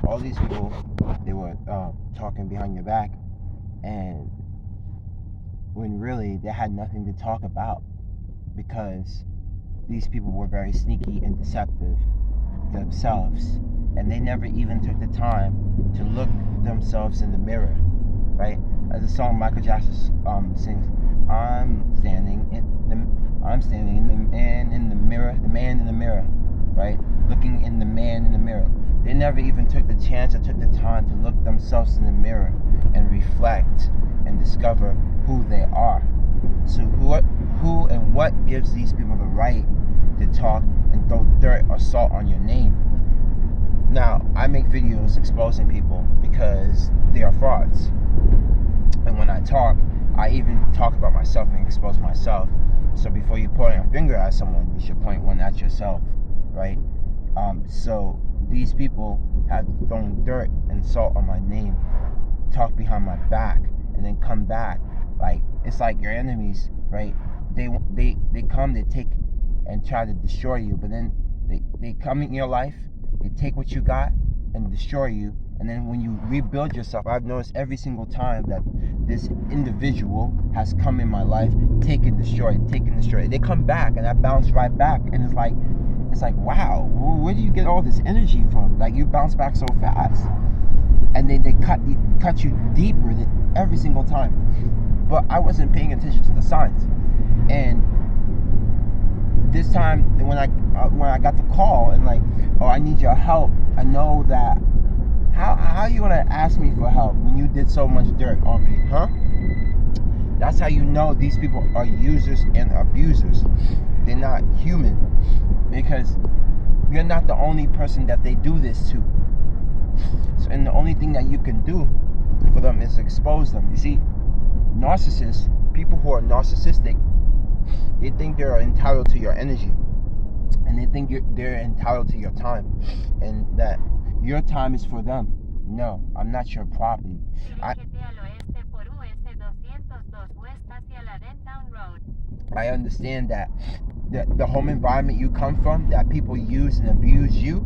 all these people, they were talking behind your back, and when really they had nothing to talk about, because these people were very sneaky and deceptive themselves, and they never even took the time to look themselves in the mirror, right? As the song Michael Jackson sings, I'm standing in the man in the mirror, the man in the mirror, right? Looking in the man in the mirror. They never even took the chance or took the time to look themselves in the mirror and reflect and discover who they are. So who and what gives these people the right to talk and throw dirt or salt on your name? Now, I make videos exposing people because they are frauds. And when I talk, I even talk about myself and expose myself. So before you point a finger at someone, you should point one at yourself, right? So these people have thrown dirt and salt on my name, talk behind my back, and then come back. Like, it's like your enemies, right? They come, they take and try to destroy you, but then they come in your life, they take what you got and destroy you, and then when you rebuild yourself, I've noticed every single time that this individual has come in my life, taken, destroyed, they come back and I bounce right back, and it's like, wow, where do you get all this energy from? Like, you bounce back so fast, and they cut you deeper than every single time. But I wasn't paying attention to the signs, and this time when I got the call and like, oh, I need your help, I know that how are you gonna ask me for help when you did so much dirt on me, huh? That's how you know these people are users and abusers. They're not human, because you're not the only person that they do this to. So, and the only thing that you can do for them is expose them. You see, narcissists, people who are narcissistic, they think they're entitled to your energy, and they think they're entitled to your time, and that your time is for them. No, I'm not your property. I understand that the home environment you come from, that people use and abuse you,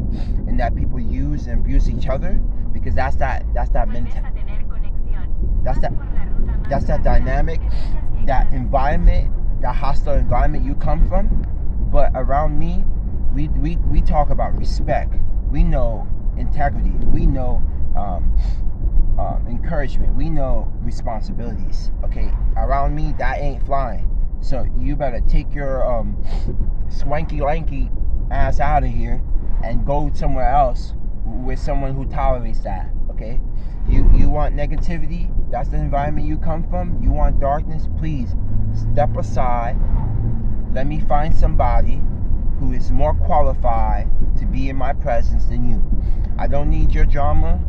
and that people use and abuse each other, because that's that mentality, that's that dynamic, that environment, that hostile environment you come from. But around me, we talk about respect. We know integrity. We know encouragement. We know responsibilities. Okay, around me, that ain't flying. So you better take your swanky lanky ass out of here and go somewhere else with someone who tolerates that. Okay, you want negativity? That's the environment you come from. You want darkness? Please step aside. Let me find somebody who is more qualified to be in my presence than you. I don't need your drama.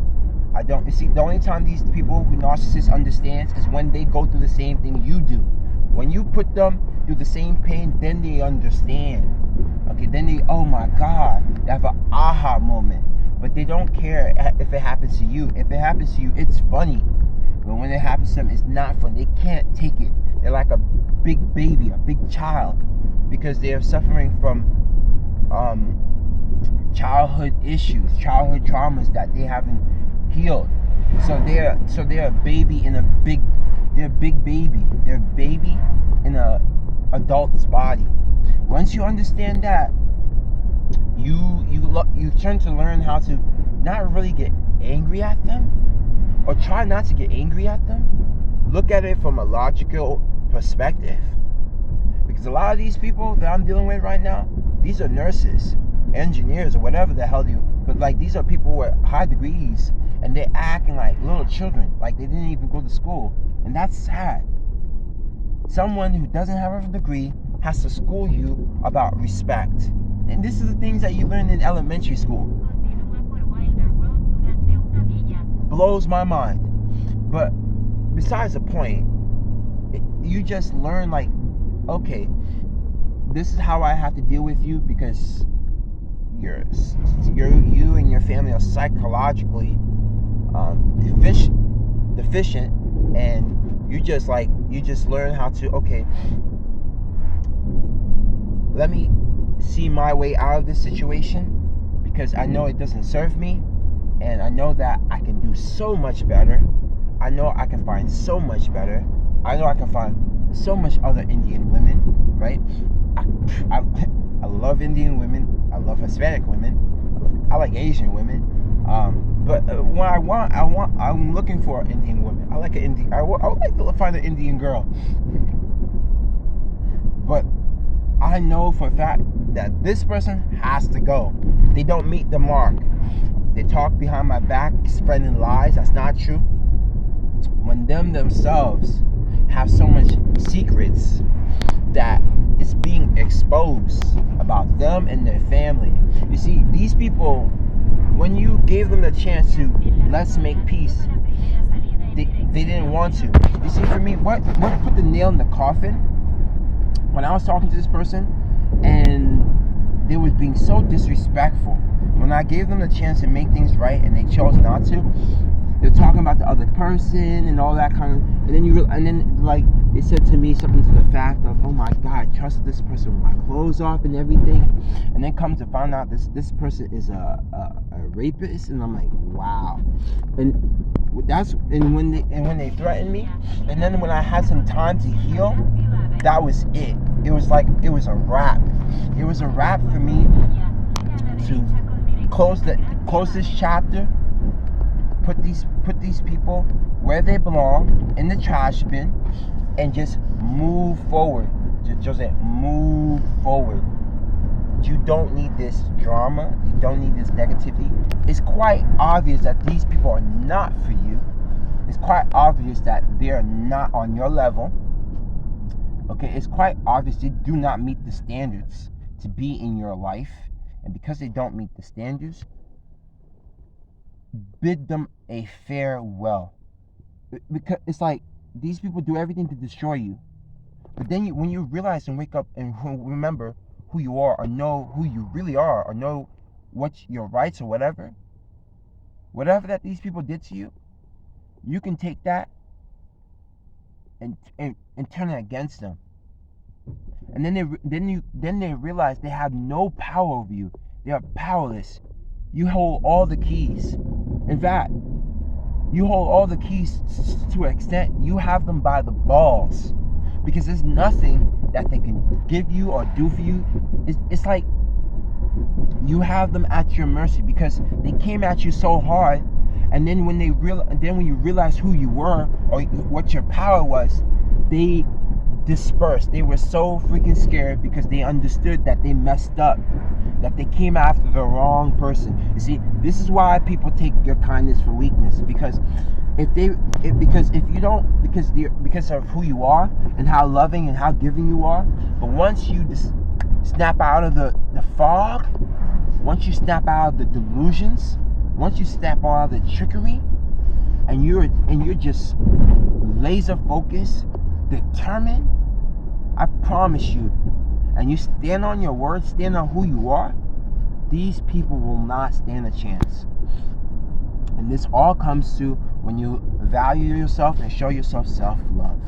I don't see. The only time these people who narcissists understands is when they go through the same thing you do. When you put them through the same pain, then they understand. Okay, then they, oh my God, they have an aha moment. But they don't care if it happens to you. If it happens to you, it's funny. But when it happens to them, it's not fun. They can't take it. They're like a big baby, a big child, because they are suffering from childhood issues, childhood traumas that they haven't healed. So they're a baby in a big. They're a big baby. They're a baby in a adult's body. Once you understand that, you turn to learn how to not really get angry at them, or try not to get angry at them. Look at it from a logical perspective. Because a lot of these people that I'm dealing with right now, these are nurses, engineers, or whatever the hell they. But like, these are people with high degrees, and they're acting like little children, like they didn't even go to school. And that's sad. Someone who doesn't have a degree has to school you about respect. And this is the things that you learn in elementary school. Blows my mind. But besides the point, you just learn, like, okay, this is how I have to deal with you, because you and your family are psychologically deficient, and you just learn how to, okay, let me see my way out of this situation, because I know it doesn't serve me, And I know that I can do so much better. I know I can find so much better. I know I can find so much other Indian women, right? I love Indian women. I love Hispanic women. I like Asian women. But when I'm looking for an Indian woman. I like an Indian. I would like to find an Indian girl. But I know for a fact that this person has to go. They don't meet the mark. They talk behind my back, spreading lies. That's not true. When them themselves have so much secrets that it's being exposed about them and their family. You see, these people, when you gave them the chance to let's make peace, they didn't want to. You see, for me, what put the nail in the coffin, when I was talking to this person and they was being so disrespectful, when I gave them the chance to make things right and they chose not to, they're talking about the other person and all that kind of, and then like they said to me something to the fact of, oh my God, I trusted this person with my clothes off and everything, and then comes to find out this person is a rapist, and I'm like, wow. And when they threatened me, and then when I had some time to heal, that was it. It was a wrap. It was a wrap for me to close this chapter. Put these people where they belong, in the trash bin, and just move forward. Jose, move forward. You don't need this drama. You don't need this negativity. It's quite obvious that these people are not for you. It's quite obvious that they are not on your level. Okay, it's quite obvious they do not meet the standards to be in your life. And because they don't meet the standards, bid them a farewell. Because it's like these people do everything to destroy you. But then when you realize and wake up and remember who you are, or know who you really are, or know what your rights or whatever that these people did to you, you can take that and turn it against them. And then they realize they have no power over you. They are powerless. You hold all the keys. In fact, you hold all the keys to an extent. You have them by the balls, because there's nothing that they can give you or do for you. It's like you have them at your mercy, because they came at you so hard, and then when you realize who you were or what your power was, they dispersed. They were so freaking scared because they understood that they messed up, that they came after the wrong person. You see, this is why people take your kindness for weakness, because because of who you are and how loving and how giving you are. But once you just snap out of the fog, once you snap out of the delusions, once you snap out of the trickery, and you're just laser focused, determined, I promise you, and you stand on your word, stand on who you are, these people will not stand a chance. And this all comes to when you value yourself and show yourself self-love.